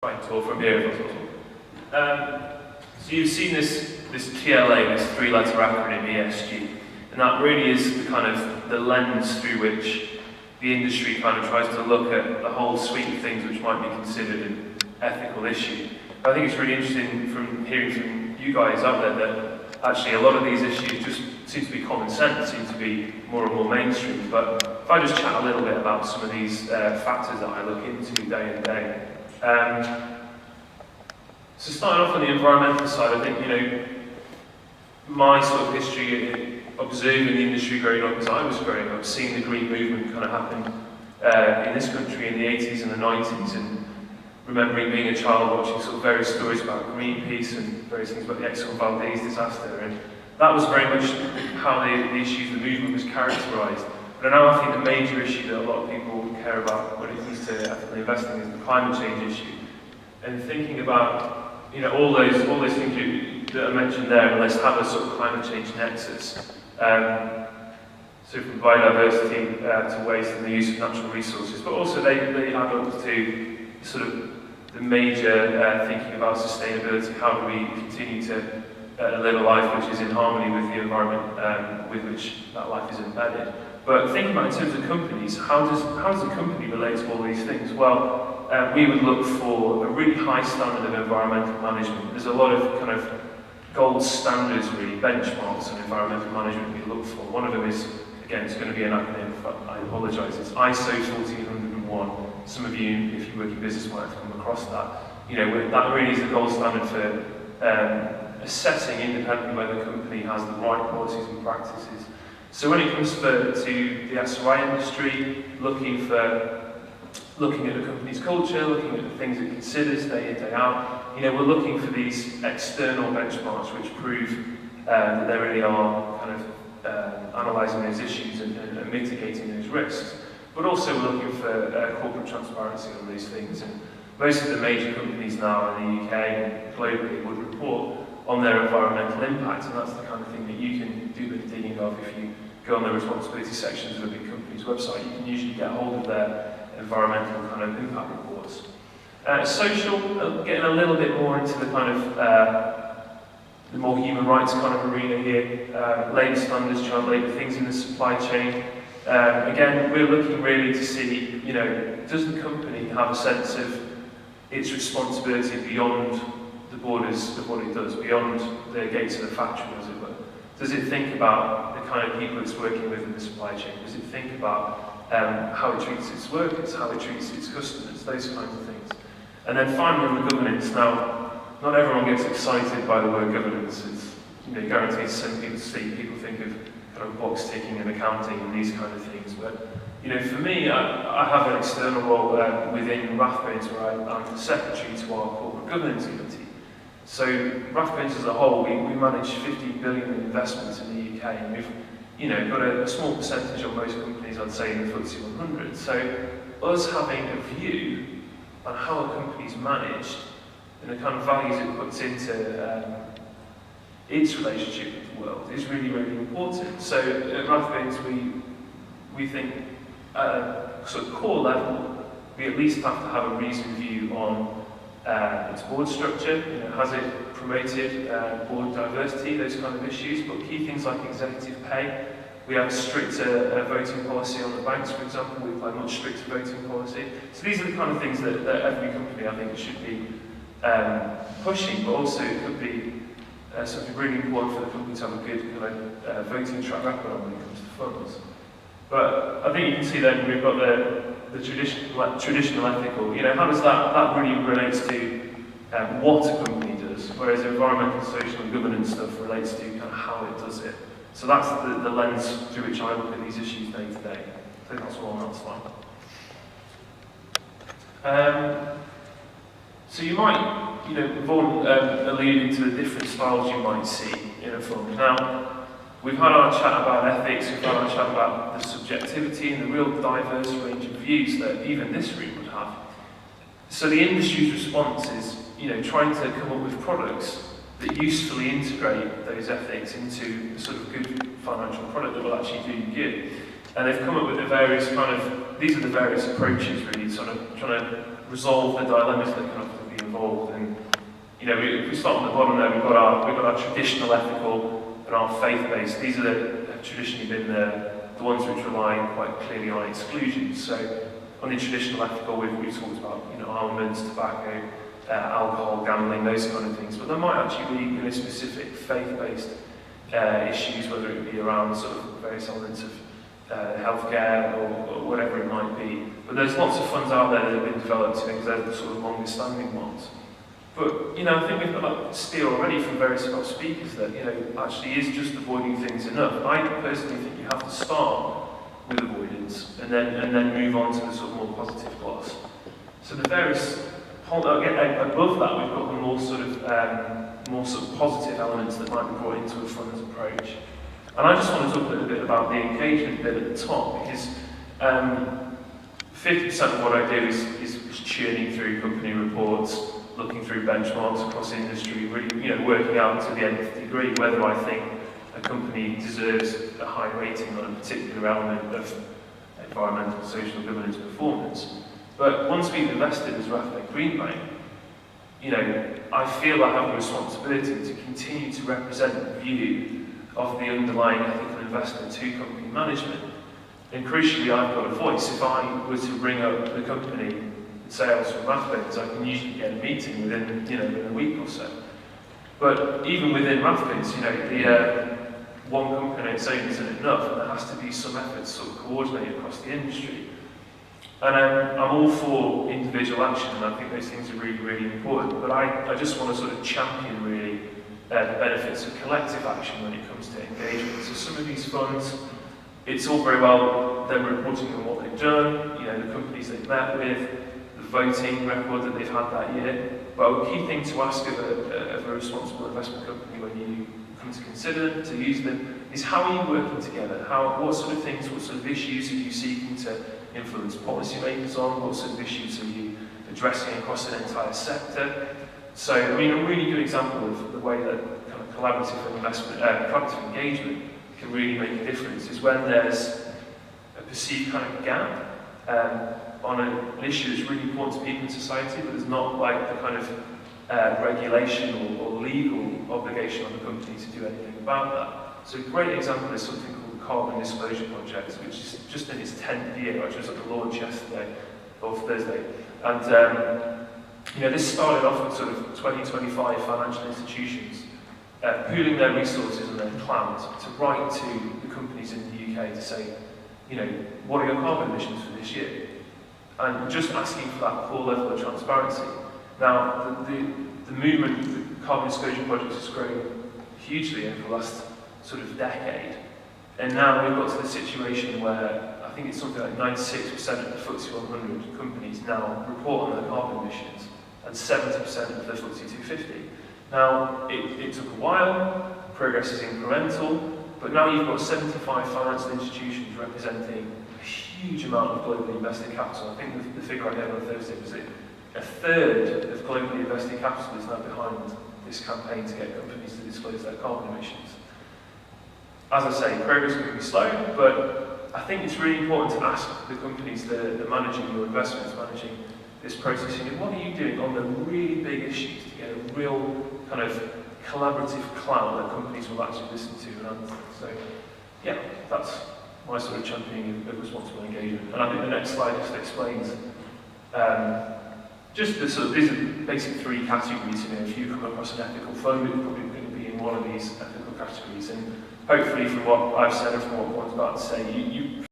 try and talk from here if that's possible. So you've seen this TLA, this three-letter acronym ESG, and that really is the kind of the lens through which the industry kind of tries to look at the whole suite of things which might be considered an ethical issue. I think it's really interesting from hearing from you guys out there that actually a lot of these issues just seem to be common sense, seem to be more and more mainstream. But if I just chat a little bit about some of these factors that I look into day in day. So starting off on the environmental side, I think, my sort of history observing the industry growing up as I was growing up, seeing the green movement kind of happen in this country in the 80s and the 90s, and remembering being a child watching sort of various stories about Greenpeace and various things about the Exxon Valdez disaster, and that was very much how the issues, the movement was characterised. But now I think the major issue that a lot of people care about when it comes to ethically investing is the climate change issue, and thinking about all those things that are mentioned there, and let's have a sort of climate change nexus. So from biodiversity to waste and the use of natural resources, but also they add up to sort of the major thinking about sustainability. How do we continue to live a life which is in harmony with the environment with which that life is embedded? But thinking about in terms of companies, how does a company relate to all these things? Well, we would look for a really high standard of environmental management. There's a lot of kind of gold standards, really, benchmarks on environmental management we look for. One of them is, again, it's going to be an acronym, but I apologise, it's ISO 14001. Some of you, if you work in business, might have come across that. That really is the gold standard for assessing independently whether a company has the right policies and practices. So when it comes to the SOI industry, looking at a company's culture, looking at the things it considers day in, day out, we're looking for these external benchmarks which prove that they really are kind of analysing those issues and mitigating those risks. But also we're looking for corporate transparency on these things. And most of the major companies now in the UK and globally would report on their environmental impact, and that's the kind of thing that you can do a bit of digging of. If you go on the responsibility sections of a big company's website, you can usually get hold of their environmental kind of impact reports. Social, getting a little bit more into the kind of the more human rights kind of arena here, labour standards, child labour, things in the supply chain. Again, we're looking really to see, does the company have a sense of its responsibility beyond the borders of what it does, beyond the gates of the factory, as it were? Does it think about the kind of people it's working with in the supply chain? Does it think about how it treats its workers, how it treats its customers, those kinds of things? And then finally on the governance. Now, not everyone gets excited by the word governance. It's guaranteed some people think of kind of box ticking and accounting and these kind of things. But for me, I have an external role within Rathbones where I'm the secretary to our corporate governance committee. So Rathbones as a whole, we manage 50 billion in investments in the UK, and we've got a small percentage of most companies, I'd say, in the FTSE 100. So us having a view on how a company's managed and the kind of values it puts into its relationship with the world is really, really important. So at Rathbones, we think at a sort of core level, we at least have to have a reasoned view on its board structure. Has it promoted board diversity, those kind of issues? But key things like executive pay. We have a stricter voting policy on the banks, for example. We apply much stricter voting policy. So these are the kind of things that every company, I think, should be pushing, but also it could be something really important for the company to have a good kind of voting track record on when it comes to funds. But I think you can see then we've got the traditional ethical. How does that really relates to what a company does, whereas environmental, social and governance stuff relates to kind of how it does it. So that's the lens through which I look at these issues day to day. I think that's all on that slide. So you might, Vaughan alluded to the different styles you might see in a fund. Now, we've had our chat about ethics, we've had our chat about the subjectivity and the real diverse range of views that even this room would have. So the industry's response is, trying to come up with products that usefully integrate those ethics into a sort of good financial product that will actually do you good. And they've come up with the various these are the various approaches really, sort of trying to resolve the dilemmas that can often be involved. And you know, if we start on the bottom there, we've got our traditional ethical and our faith-based. These have traditionally been the ones which rely quite clearly on exclusions. So on the traditional ethical, we've talked about, you know, armaments, tobacco, alcohol, gambling, those kind of things. But there might actually be, you know, specific faith-based issues, whether it be around sort of various elements of healthcare or whatever it might be. But there's lots of funds out there that have been developed, because they're the sort of longest standing ones. But, you know, I think we've got a steer already from various of our speakers that, you know, actually is just avoiding things enough. I personally think you have to start with avoidance and then move on to the sort of more positive gloss. So the various, again, above that we've got the more sort of positive elements that might be brought into a fund's approach. And I just want to talk a little bit about the engagement bit at the top, because 50% of what I do is churning through company reports, looking through benchmarks across industry, really, you know, working out to the nth degree whether I think a company deserves a high rating on a particular element of environmental, social, governance performance. But once we've invested as Rathbone Green Bank, you know, I feel I have a responsibility to continue to represent the view of the underlying ethical investment to company management. And crucially, I've got a voice. If I were to ring up the company and say I was from Rathbones, I can usually get a meeting within a week or so. But even within Rathbones, you know, the one company on its own isn't enough, and there has to be some effort to sort of coordinate across the industry. And I'm all for individual action, and I think those things are really, really important. But I just want to sort of champion really the benefits of collective action when it comes to engagement. So some of these funds, it's all very well them reporting on what they've done, you know, the companies they've met with, the voting record that they've had that year. But a key thing to ask of a responsible investment company when you come to consider them, to use them, is how are you working together? What sort of things, what sort of issues are you seeking to influence policymakers on? What sort of issues are you addressing across an entire sector? So, I mean, a really good example of the way that kind of collaborative engagement can really make a difference is when there's a perceived kind of gap on an issue that's really important to people in society, but there's not like the kind of regulation or legal obligation on the company to do anything about that. So a great example is something called the Carbon Disclosure Project, which is just in its 10th year, which was at the launch yesterday, or Thursday. And you know, this started off with sort of 20-25 financial institutions pooling their resources and their plans to write to the companies in the UK to say, you know, what are your carbon emissions for this year? And just asking for that core level of transparency. Now, the movement, the Carbon Disclosure Project has grown hugely over the last sort of decade. And now we've got to the situation where I think it's something like 96% of the FTSE 100 companies now report on their carbon emissions, and 70% of the FTSE 250. Now, it took a while, progress is incremental, but now you've got 75 financial institutions representing a huge amount of globally invested capital. I think the figure I gave on Thursday was that a third of globally invested capital is now behind this campaign to get companies to disclose their carbon emissions. As I say, progress can be slow, but I think it's really important to ask the companies that are managing your investments, managing this process, you know, what are you doing on the really big issues to get a real kind of collaborative cloud that companies will actually listen to and answer. So, yeah, that's my sort of championing of responsible engagement. And I think the next slide just explains just the sort of, these are basic three categories. You know, if you come across an ethical fund, it's probably going to be in one of these ethical categories. And hopefully, from what I've said and from what Paul's about to say, you